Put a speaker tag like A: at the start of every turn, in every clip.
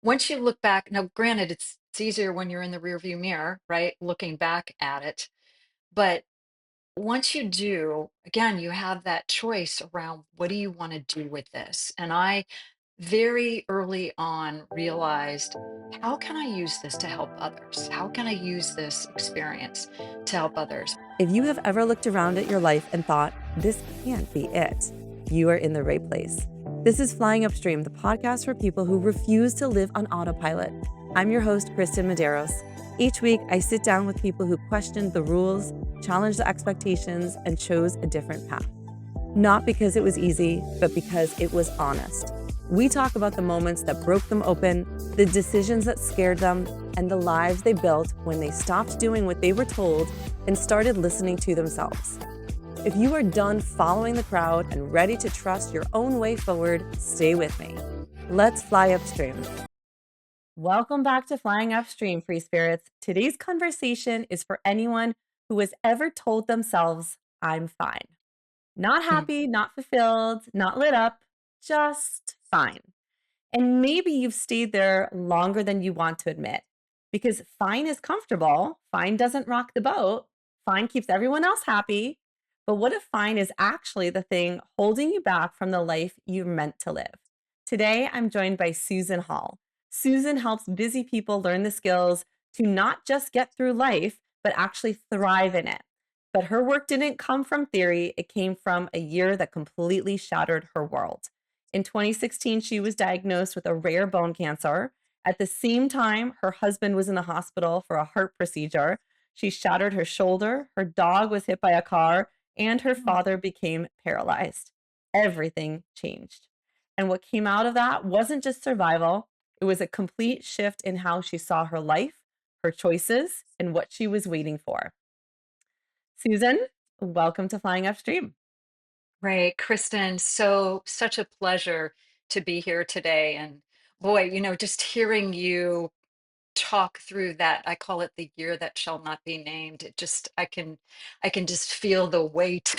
A: once you look back, now granted, it's easier when you're in the rearview mirror, right? Looking back at it. But once you do, again, you have that choice around what do you want to do with this? And I very early on realized, how can I use this to help others? How can I use this experience to help others?
B: If you have ever looked around at your life and thought, this can't be it, you are in the right place. This is Flying Upstream, the podcast for people who refuse to live on autopilot. I'm your host, Kristyn Medeiros. Each week, I sit down with people who questioned the rules, challenged the expectations, and chose a different path. Not because it was easy, but because it was honest. We talk about the moments that broke them open, the decisions that scared them, and the lives they built when they stopped doing what they were told and started listening to themselves. If you are done following the crowd and ready to trust your own way forward, stay with me. Let's fly upstream. Welcome back to Flying Upstream, free spirits. Today's conversation is for anyone who has ever told themselves, I'm fine. Not
A: Hmm.
B: happy, not fulfilled, not lit up, just fine. And maybe you've stayed there longer than you want to admit because fine is comfortable. Fine doesn't rock the boat. Fine keeps everyone else happy. But what if fine is actually the thing holding you back from the life you're meant to live? Today, I'm joined by Susan Hall. Susan helps busy people learn the skills to not just get through life, but actually thrive in it. But her work didn't come from theory, it came from a year that completely shattered her world. In 2016, she was diagnosed with a rare bone cancer. At the same time, her husband was in the hospital for a heart procedure. She shattered her shoulder, her dog was hit by a car, and her
A: Mm.
B: father became paralyzed. Everything changed. And what came out of that wasn't just survival, it was a complete shift in how she saw her life, her choices, and what she was waiting for. Susan, welcome to Flying Upstream.
A: Right, Kristen, such a pleasure to be here today. And boy, just hearing you talk through that, I call it the year that shall not be named. I can just feel the weight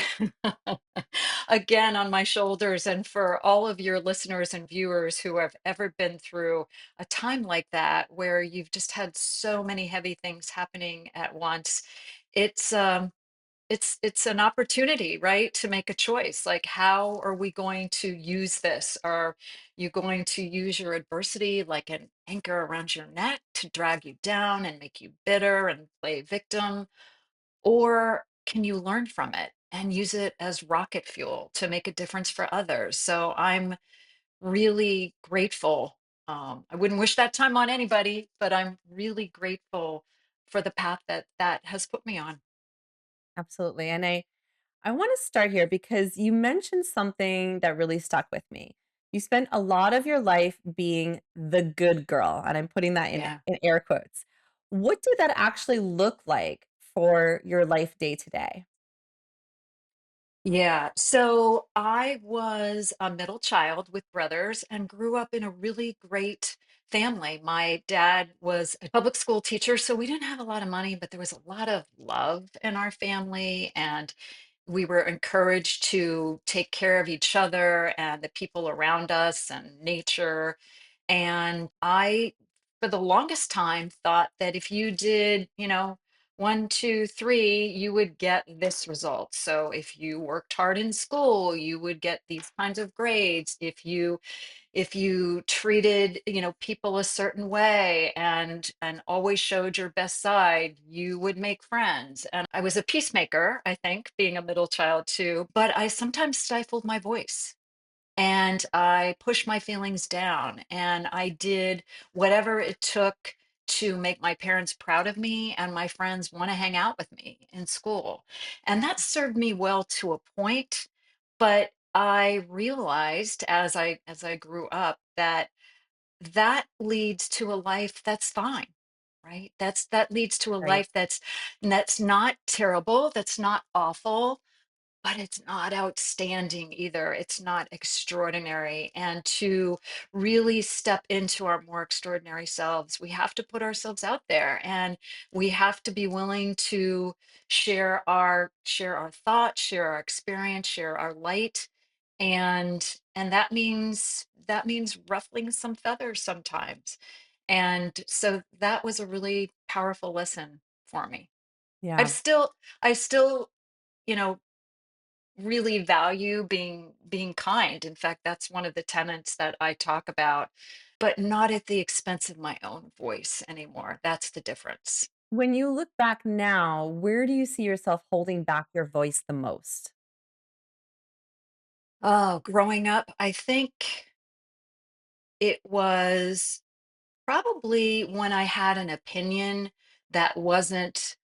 A: again on my shoulders. And for all of your listeners and viewers who have ever been through a time like that, where you've just had so many heavy things happening at once, it's it's an opportunity, right, to make a choice. Like, how are we going to use this? Are you going to use your adversity like an anchor around your neck to drag you down and make you bitter and play victim? Or can you learn from it and use it as rocket fuel to make a difference for others? So I'm really grateful. I wouldn't wish that time on anybody, but I'm really grateful for the path that that has put me on.
B: Absolutely. And I want to start here because you mentioned something that really stuck with me. You spent a lot of your life being the good girl, and I'm putting that
A: Yeah.
B: in air quotes. What did that actually look like for your life day to day?
A: Yeah. So I was a middle child with brothers and grew up in a really great family. My dad was a public school teacher, so we didn't have a lot of money, but there was a lot of love in our family. And we were encouraged to take care of each other and the people around us and nature. And I, for the longest time, thought that if you did, one, two, three, you would get this result. So if you worked hard in school, you would get these kinds of grades. If you treated, people a certain way and always showed your best side, you would make friends. And I was a peacemaker, I think, being a middle child too, but I sometimes stifled my voice and I pushed my feelings down and I did whatever it took to make my parents proud of me and my friends want to hang out with me in school. And that served me well to a point, but I realized as I grew up that that leads to a life that's fine. Right? That leads to a
B: Right.
A: life that's not terrible, that's not awful, but it's not outstanding either. It's not extraordinary. And to really step into our more extraordinary selves, we have to put ourselves out there and we have to be willing to share our thoughts, share our experience, share our light. and that means ruffling some feathers sometimes. And so that was a really powerful lesson for me. I've
B: Yeah.
A: still I still, you know, really value being kind. In fact, that's one of the tenets that I talk about, but not at the expense of my own voice anymore. That's the difference.
B: When you look back now, where do you see yourself holding back your voice the most?
A: Oh, growing up, I think it was probably when I had an opinion that wasn't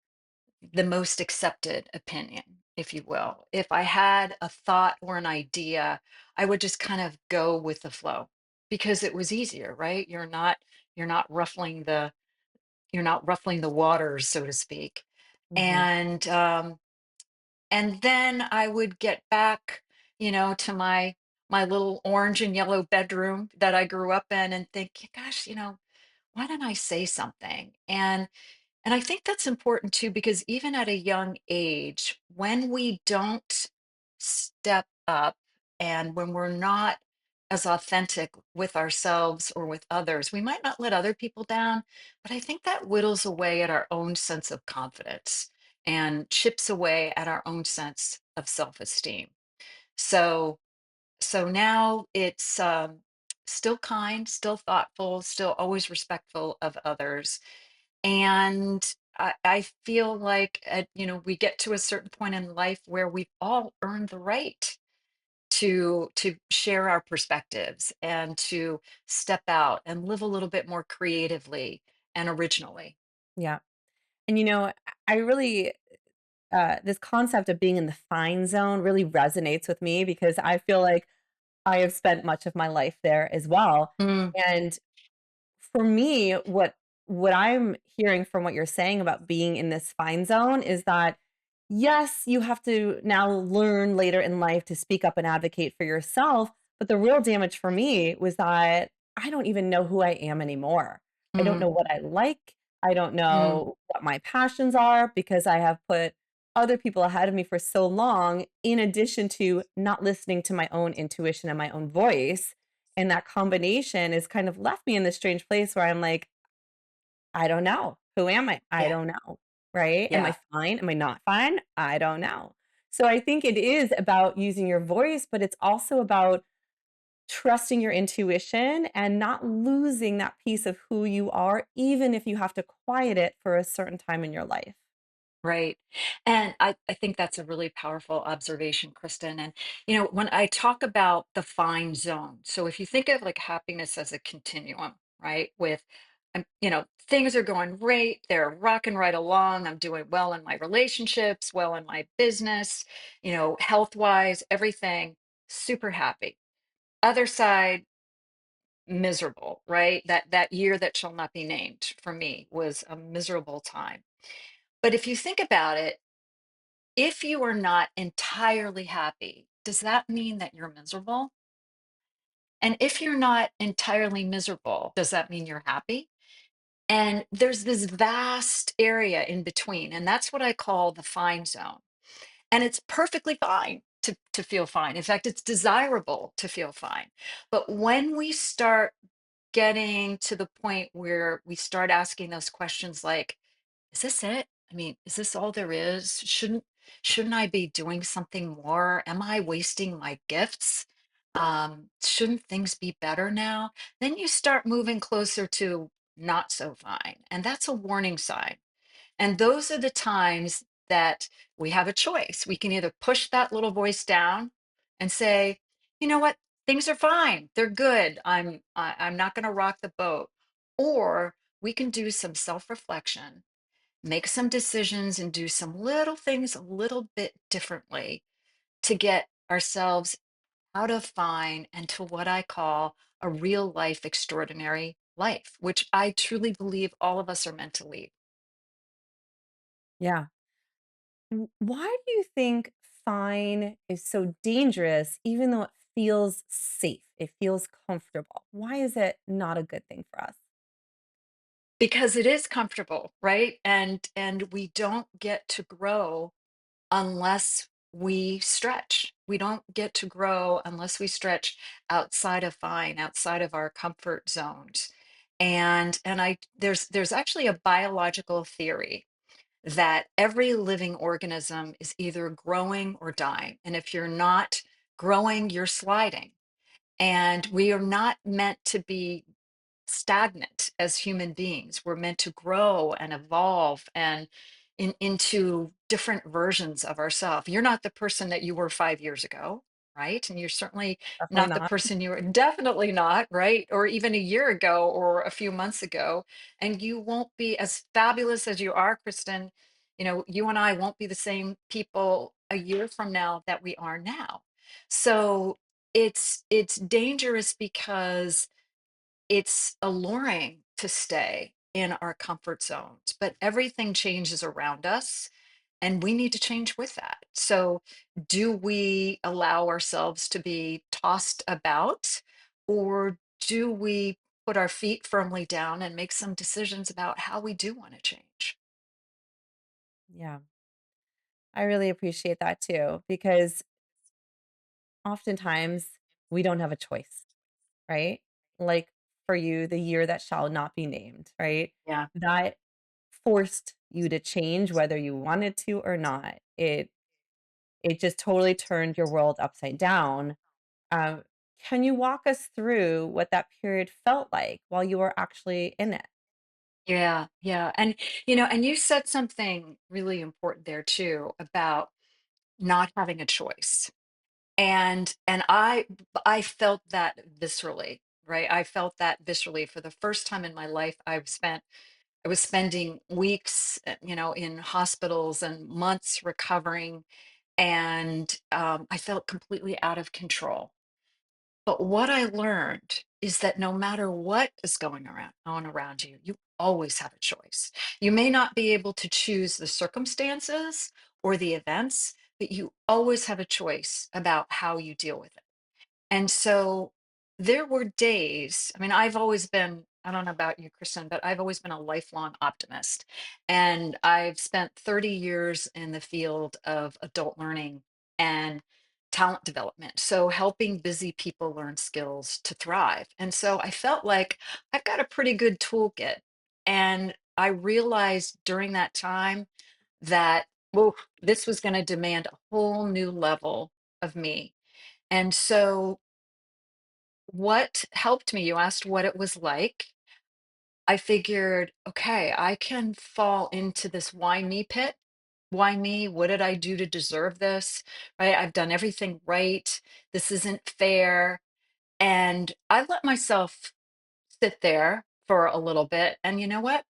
A: the most accepted opinion, if you will. If I had a thought or an idea, I would just kind of go with the flow because it was easier, right? You're not ruffling the you're not ruffling the waters, so to speak.
B: Mhm.
A: And then I would get back, to my little orange and yellow bedroom that I grew up in and think, gosh, why didn't I say something? And I think that's important too, because even at a young age, when we don't step up and when we're not as authentic with ourselves or with others, we might not let other people down, but I think that whittles away at our own sense of confidence and chips away at our own sense of self-esteem. So, so now it's still kind, still thoughtful, still always respectful of others, and I feel like, we get to a certain point in life where we've all earned the right to share our perspectives and to step out and live a little bit more creatively and originally.
B: Yeah. And I really this concept of being in the fine zone really resonates with me because I feel like I have spent much of my life there as well.
A: Mm,
B: And for me, what I'm hearing from what you're saying about being in this fine zone is that yes, you have to now learn later in life to speak up and advocate for yourself, but the real damage for me was that I don't even know who I am anymore. I don't
A: mm,
B: know what I like. I don't
A: mm,
B: know what my passions are because I have put other people ahead of me for so long, in addition to not listening to my own intuition and my own voice. And that combination has kind of left me in this strange place where I'm like, I don't know. Who am I? I
A: yeah,
B: don't know. Right? Am I
A: yeah.
B: fine? Am I not fine? I don't know. So I think it is about using your voice, but it's also about trusting your intuition and not losing that piece of who you are, even if you have to quiet it for a certain time in your life.
A: Right. And I think that's a really powerful observation, Kristen. And, when I talk about the fine zone, so if you think of like happiness as a continuum, right? Things are going great, they're rocking right along. I'm doing well in my relationships, well in my business, health wise, everything, super happy. Other side, miserable, right? That year that shall not be named for me was a miserable time. But if you think about it, if you are not entirely happy, does that mean that you're miserable? And if you're not entirely miserable, does that mean you're happy? And there's this vast area in between, and that's what I call the fine zone. And it's perfectly fine to feel fine. In fact, it's desirable to feel fine. But when we start getting to the point where we start asking those questions like, is this it? I mean, is this all there is? Shouldn't I be doing something more? Am I wasting my gifts? Shouldn't things be better now? Then you start moving closer to not so fine. And that's a warning sign. And those are the times that we have a choice. We can either push that little voice down and say, you know what, things are fine. They're good. I'm not going to rock the boat. Or we can do some self-reflection, make some decisions and do some little things a little bit differently to get ourselves out of fine and to what I call a real life extraordinary life, which I truly believe all of us are meant to lead.
B: Yeah. Why do you think fine is so dangerous, even though it feels safe? It feels comfortable. Why is it not a good thing for us?
A: Because it is comfortable, right? And we don't get to grow unless we stretch. We don't get to grow unless we stretch outside of fine, outside of our comfort zones. And I there's actually a biological theory that every living organism is either growing or dying. And if you're not growing, you're sliding. And we are not meant to be stagnant as human beings. We're meant to grow and evolve and into different versions of ourselves. You're not the person that you were 5 years ago, right? And you're certainly
B: Definitely
A: not the
B: not.
A: person you were, definitely not, right? Or even a year ago or a few months ago. And you won't be as fabulous as you are, Kristen. You and I won't be the same people a year from now that we are now. So it's dangerous because it's alluring to stay in our comfort zones, but everything changes around us and we need to change with that. So, do we allow ourselves to be tossed about, or do we put our feet firmly down and make some decisions about how we do want to change?
B: Yeah, I really appreciate that too, because oftentimes we don't have a choice, right? Like for you, the year that shall not be named, right?
A: Yeah.
B: That forced you to change whether you wanted to or not. It just totally turned your world upside down. Um, can you walk us through what that period felt like while you were actually in it?
A: Yeah, yeah. And you said something really important there too about not having a choice. And I felt that viscerally, right? I felt that viscerally for the first time in my life. I was spending weeks, in hospitals and months recovering, and I felt completely out of control. But what I learned is that no matter what is going on around you, you always have a choice. You may not be able to choose the circumstances or the events, but you always have a choice about how you deal with it. And so there were days, I mean, I've always been, I don't know about you, Kristen, but I've always been a lifelong optimist. And I've spent 30 years in the field of adult learning and talent development. So helping busy people learn skills to thrive. And so I felt like I've got a pretty good toolkit. And I realized during that time that, well, this was going to demand a whole new level of me. And so what helped me, you asked what it was like. I figured, okay, I can fall into this why me pit. Why me? What did I do to deserve this? Right? I've done everything right. This isn't fair. And I let myself sit there for a little bit. And you know what?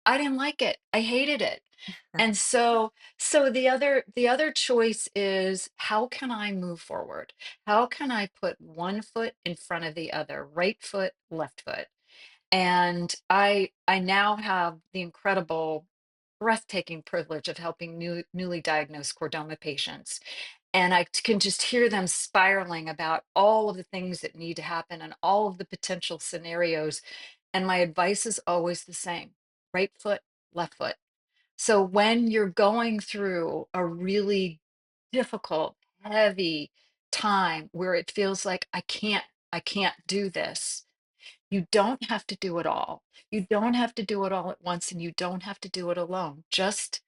A: I didn't like it. I hated it. And so the other choice is, how can I move forward? How can I put one foot in front of the other, right foot, left foot? And I now have the incredible, breathtaking privilege of helping newly diagnosed chordoma patients. And I can just hear them spiraling about all of the things that need to happen and all of the potential scenarios. And my advice is always the same: right foot, left foot. So when you're going through a really difficult, heavy time where it feels like I can't do this, you don't have to do it all. You don't have to do it all at once, and you don't have to do it alone. Just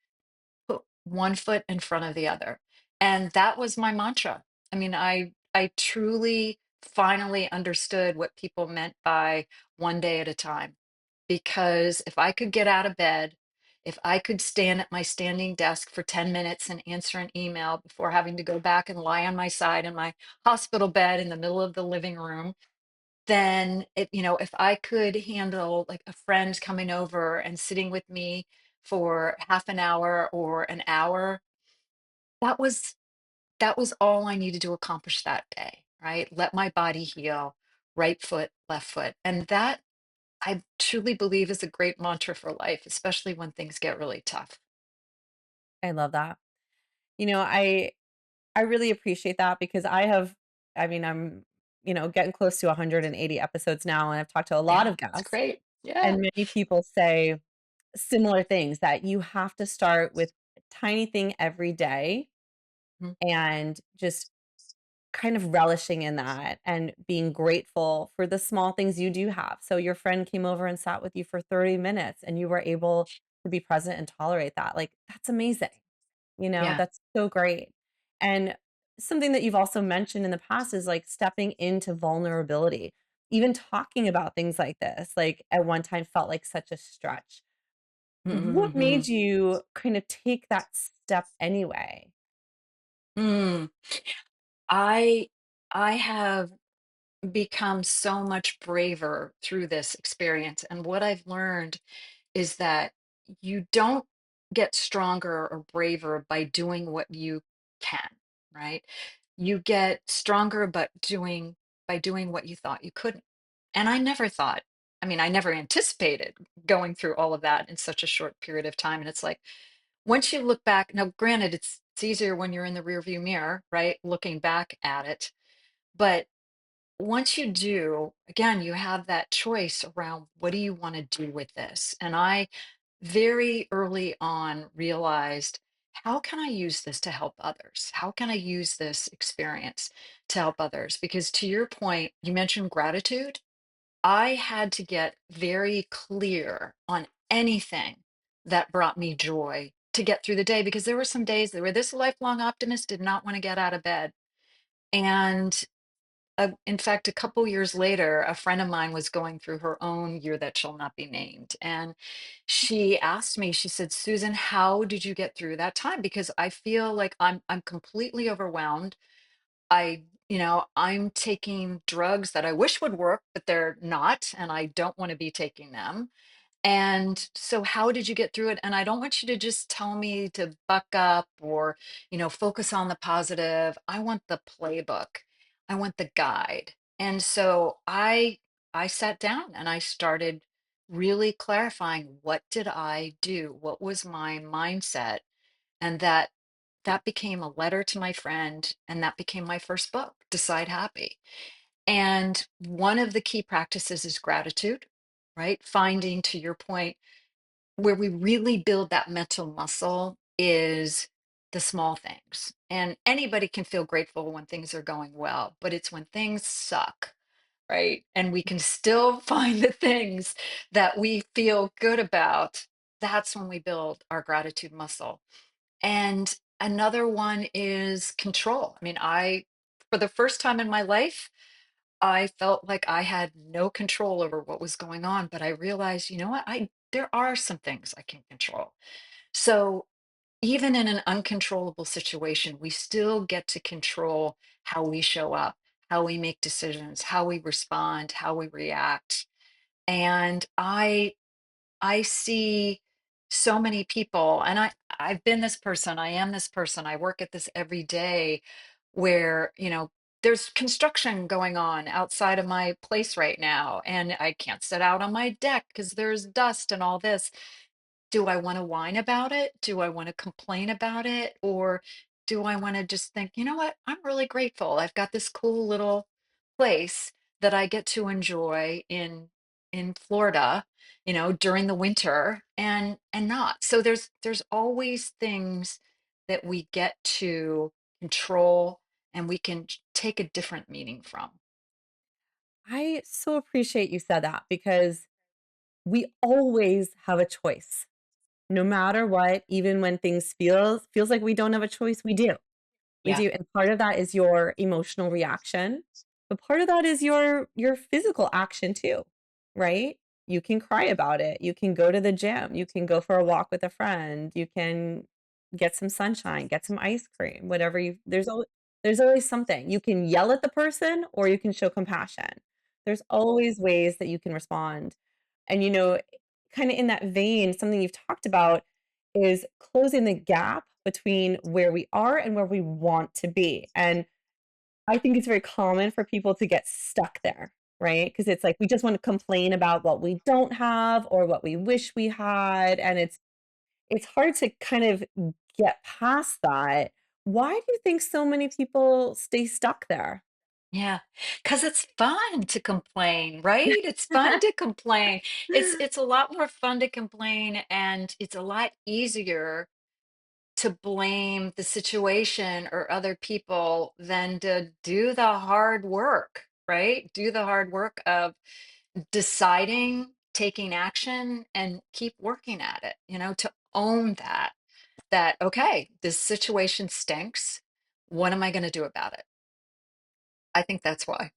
A: put one foot in front of the other. And that was my mantra. I mean, I truly finally understood what people meant by one day at a time. Because if I could get out of bed, if I could stand at my standing desk for 10 minutes and answer an email before having to go back and lie on my side in my hospital bed in the middle of the living room, then if I could handle like a friend coming over and sitting with me for half an hour or an hour, that was that was all I needed to accomplish that day, right? Let my body heal, right foot, left foot. And that, I truly believe, is a great mantra for life, especially when things get really tough.
B: I love that. You know, I really appreciate that because I mean, I'm, getting close to 180 episodes now, and I've talked to a lot
A: Yeah,
B: of
A: it's
B: guests,
A: great. Yeah.
B: and many people say similar things that you have to start with a tiny thing every day
A: Mhm.
B: and just kind of relishing in that and being grateful for the small things you do have. So your friend came over and sat with you for 30 minutes and you were able to be present and tolerate that. Like, that's amazing.
A: Yeah.
B: That's so great. And something that you've also mentioned in the past is like stepping into vulnerability. Even talking about things like this, like at one time felt like such a stretch. What
A: Mhm.
B: made you kind of take that step anyway?
A: Mm. I I have become so much braver through this experience, and what I've learned is that you don't get stronger or braver by doing what you can, right? You get stronger but doing by doing what you thought you couldn't. And I never thought, I mean, I never anticipated going through all of that in such a short period of time. And it's like once you look back, now granted, it's easier when you're in the rearview mirror, right? Looking back at it. But once you do, again, you have that choice around what do you want to do with this? And I very early on realized, how can I use this to help others? How can I use this experience to help others? Because to your point, you mentioned gratitude. I had to get very clear on anything that brought me joy to get through the day because there were some days that were this lifelong optimist did not want to get out of bed. And in fact, a couple years later, a friend of mine was going through her own year that shall not be named. And she asked me, she said, Susan, how did you get through that time? Because I feel like I'm completely overwhelmed. I'm taking drugs that I wish would work, but they're not, and I don't want to be taking them. And so how did you get through it? And I don't want you to just tell me to buck up or, focus on the positive. I want the playbook. I want the guide. And so I sat down and I started really clarifying what did I do? What was my mindset? And that became a letter to my friend and that became my first book, Decide Happy. And one of the key practices is gratitude, right? Finding, to your point, where we really build that mental muscle is the small things. And anybody can feel grateful when things are going well, but it's when things suck, right? And we can still find the things that we feel good about. That's when we build our gratitude muscle. And another one is control. I mean, for the first time in my life, I felt like I had no control over what was going on, but I realized, you know what? There are some things I can control. So even in an uncontrollable situation, we still get to control how we show up, how we make decisions, how we respond, how we react. And I see so many people, and I've been this person, I am this person, I work at this every day where, there's construction going on outside of my place right now, and I can't sit out on my deck because there's dust and all this. Do I want to whine about it? Do I want to complain about it? Or do I want to just think, you know what? I'm really grateful. I've got this cool little place that I get to enjoy in Florida, during the winter and not. So there's always things that we get to control and we can take a different meaning from.
B: I so appreciate you said that because we always have a choice. No matter what, even when things feels like we don't have a choice, we do. We
A: Yeah.
B: do, and part of that is your emotional reaction, but part of that is your physical action too, right? You can cry about it, you can go to the gym, you can go for a walk with a friend, you can get some sunshine, get some ice cream, whatever you there's always something. You can yell at the person or you can show compassion. There's always ways that you can respond. And, kinda in that vein, something you've talked about is closing the gap between where we are and where we want to be. And I think it's very common for people to get stuck there, right? Because it's like we just want to complain about what we don't have or what we wish we had. And it's hard to kind of get past that. Why do you think so many people stay stuck there?
A: Yeah, because it's fun to complain, right? It's fun to complain. It's a lot more fun to complain, and it's a lot easier to blame the situation or other people than to do the hard work, right? Do the hard work of deciding, taking action, and keep working at it, to own that, okay, this situation stinks. What am I going to do about it? I think that's why.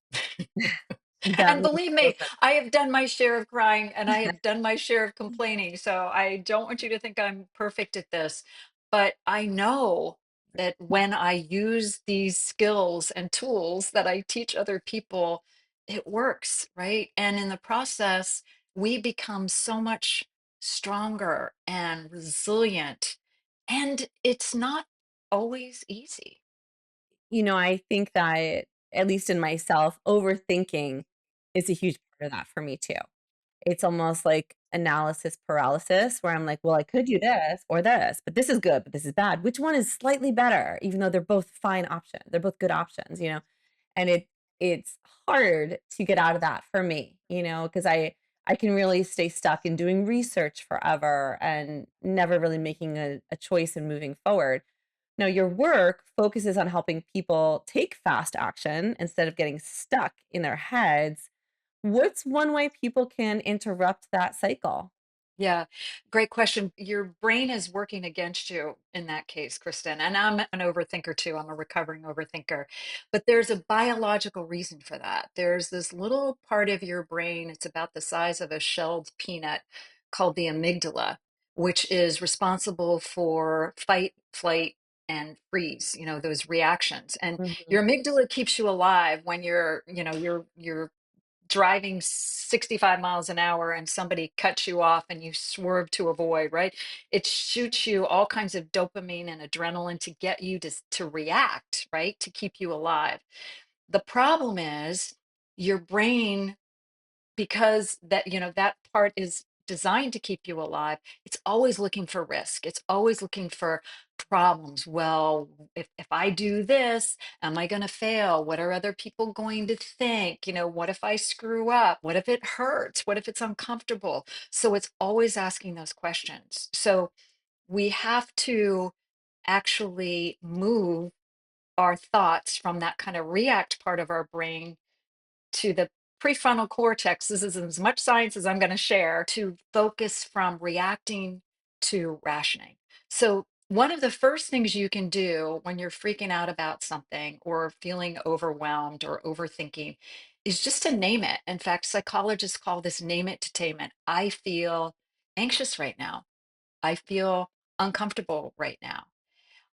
B: That
A: And
B: makes
A: believe
B: total
A: me,
B: sense.
A: I have done my share of crying and I have done my share of complaining. So I don't want you to think I'm perfect at this, but I know that when I use these skills and tools that I teach other people, it works, right? And in the process, we become so much stronger and resilient. And it's not always easy.
B: I think that, at least in myself, overthinking is a huge part of that for me too. It's almost like analysis paralysis where I'm like, "Well, I could do this or this, but this is good, but this is bad. Which one is slightly better?" Even though they're both fine options. They're both good options. And it's hard to get out of that for me, because I can really stay stuck in doing research forever and never really making a choice and moving forward. Now, your work focuses on helping people take fast action instead of getting stuck in their heads. What's one way people can interrupt that cycle?
A: Yeah, great question. Your brain is working against you in that case, Kristen. And I'm an overthinker too. I'm a recovering overthinker. But there's a biological reason for that. There's this little part of your brain, it's about the size of a shelled peanut, called the amygdala, which is responsible for fight, flight, and freeze, those reactions. And
B: Mhm.
A: your amygdala keeps you alive when you're driving 65 miles an hour and somebody cuts you off and you swerve to avoid, right? It shoots you all kinds of dopamine and adrenaline to get you to react, right? To keep you alive. The problem is your brain, because that part is designed to keep you alive, it's always looking for risk, it's always looking for problems. Well, if I do this, am I going to fail? What are other people going to think? What if I screw up? What if it hurts? What if it's uncomfortable? So it's always asking those questions. So we have to actually move our thoughts from that kind of react part of our brain to the prefrontal cortex. This is as much science as I'm going to share, to focus from reacting to rationing. So, one of the first things you can do when you're freaking out about something or feeling overwhelmed or overthinking is just to name it. In fact, psychologists call this name it to tame it. I feel anxious right now. I feel uncomfortable right now.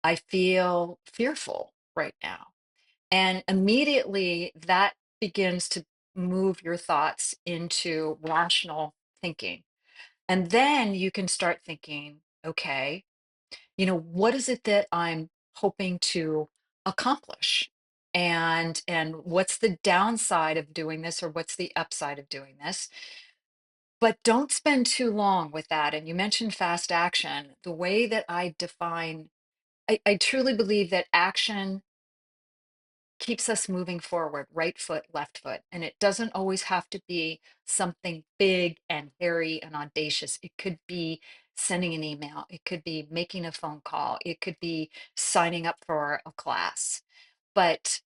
A: I feel fearful right now. And immediately that begins to move your thoughts into rational thinking. And then you can start thinking, okay, what is it that I'm hoping to accomplish? And what's the downside of doing this, or what's the upside of doing this? But don't spend too long with that. And you mentioned fast action. The way that I define, I truly believe that action keeps us moving forward, right foot, left foot. And it doesn't always have to be something big and hairy and audacious. It could be sending an email, it could be making a phone call, it could be signing up for a class. But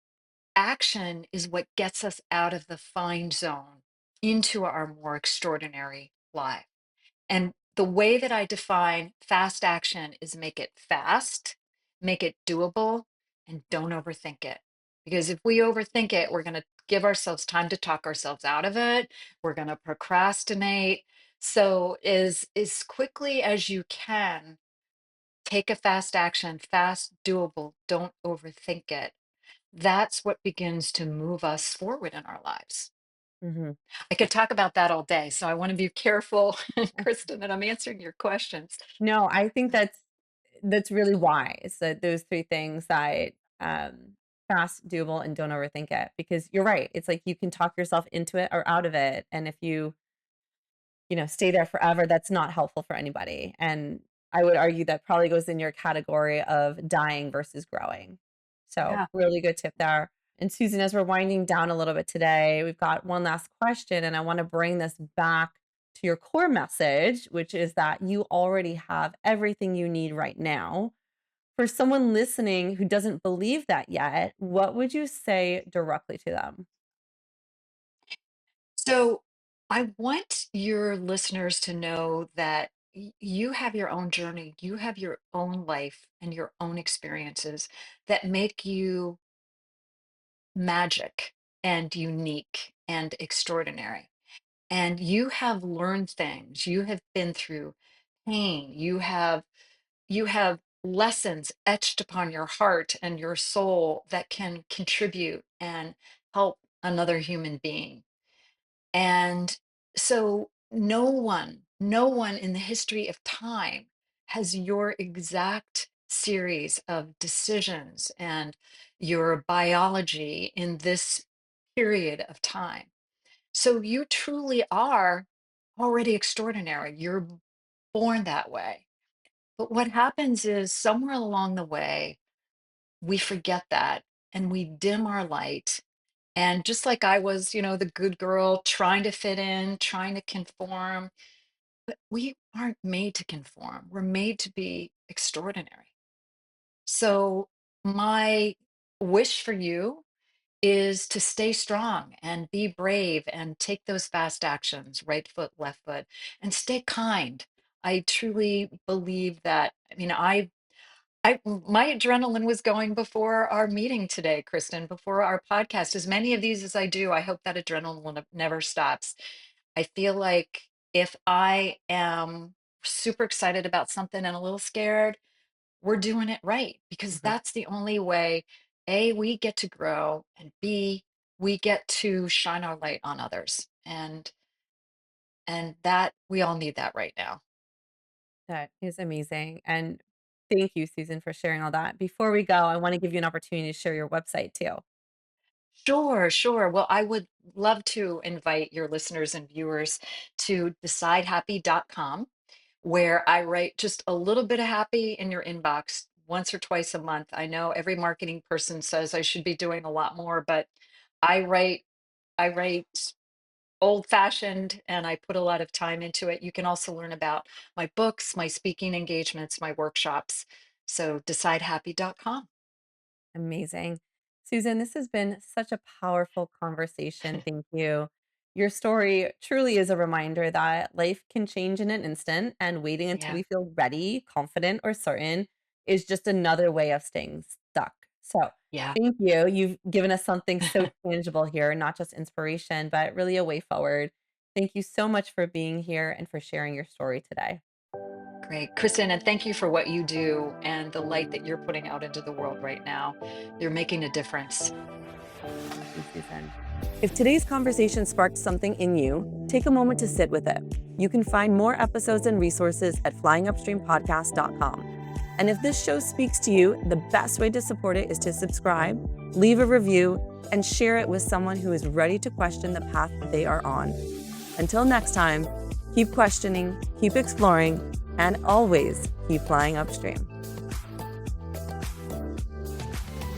A: action is what gets us out of the find zone into our more extraordinary life. And the way that I define fast action is make it fast, make it doable, and don't overthink it. Because if we overthink it, we're going to give ourselves time to talk ourselves out of it. We're going to procrastinate. So, as quickly as you can, take a fast action, fast, doable, don't overthink it. That's what begins to move us forward in our lives.
B: Mhm.
A: I could talk about that all day, so I want to be careful, Kristen, that I'm answering your questions.
B: No, I think that's really wise, that those 3 things that, fast, doable, and don't overthink it, because you're right. It's like you can talk yourself into it or out of it, and if you stay there forever, that's not helpful for anybody, and I would argue that probably goes in your category of dying versus growing. So,
A: Yeah.
B: really good tip there. And Susan, as we're winding down a little bit today, we've got one last question, and I wanna bring this back to your core message, which is that you already have everything you need right now. For someone listening who doesn't believe that yet, what would you say directly to them?
A: So I want your listeners to know that you have your own journey, you have your own life and your own experiences that make you magic and unique and extraordinary. And you have learned things, you have been through pain, you have lessons etched upon your heart and your soul that can contribute and help another human being. And so no one in the history of time has your exact series of decisions and your biology in this period of time. So you truly are already extraordinary. You're born that way. But what happens is somewhere along the way, we forget that and we dim our light, and just like I was, the good girl trying to fit in, trying to conform, but we aren't made to conform. We're made to be extraordinary. So, my wish for you is to stay strong and be brave and take those fast actions, right foot, left foot, and stay kind. I truly believe that. My adrenaline was going before our meeting today, Kristen, before our podcast. As many of these as I do, I hope that adrenaline never stops. I feel like if I am super excited about something and a little scared, we're doing it right because
B: Mhm.
A: that's the only way A, we get to grow, and B, we get to shine our light on others. And that we all need that right now.
B: That is amazing. And thank you, Susan, for sharing all that. Before we go, I want to give you an opportunity to share your website too.
A: Sure, sure. Well, I would love to invite your listeners and viewers to decidehappy.com, where I write just a little bit of happy in your inbox once or twice a month. I know every marketing person says I should be doing a lot more, but I write I write old fashioned and I put a lot of time into it. You can also learn about my books, my speaking engagements, my workshops. So decidehappy.com.
B: Amazing. Susan, this has been such a powerful conversation. Thank you. Your story truly is a reminder that life can change in an instant, and waiting until
A: Yeah.
B: we feel ready, confident, or certain is just another way of staying stuck. So,
A: Yeah.
B: thank you. You've given us something so tangible here, not just inspiration, but really a way forward. Thank you so much for being here and for sharing your story today.
A: Great. Kristen, and thank you for what you do and the light that you're putting out into the world right now. You're making a difference.
B: Thank you, Susan. If today's conversation sparked something in you, take a moment to sit with it. You can find more episodes and resources at flyingupstreampodcast.com. And if this show speaks to you, the best way to support it is to subscribe, leave a review, and share it with someone who is ready to question the path they are on. Until next time, keep questioning, keep exploring, and always keep flying upstream.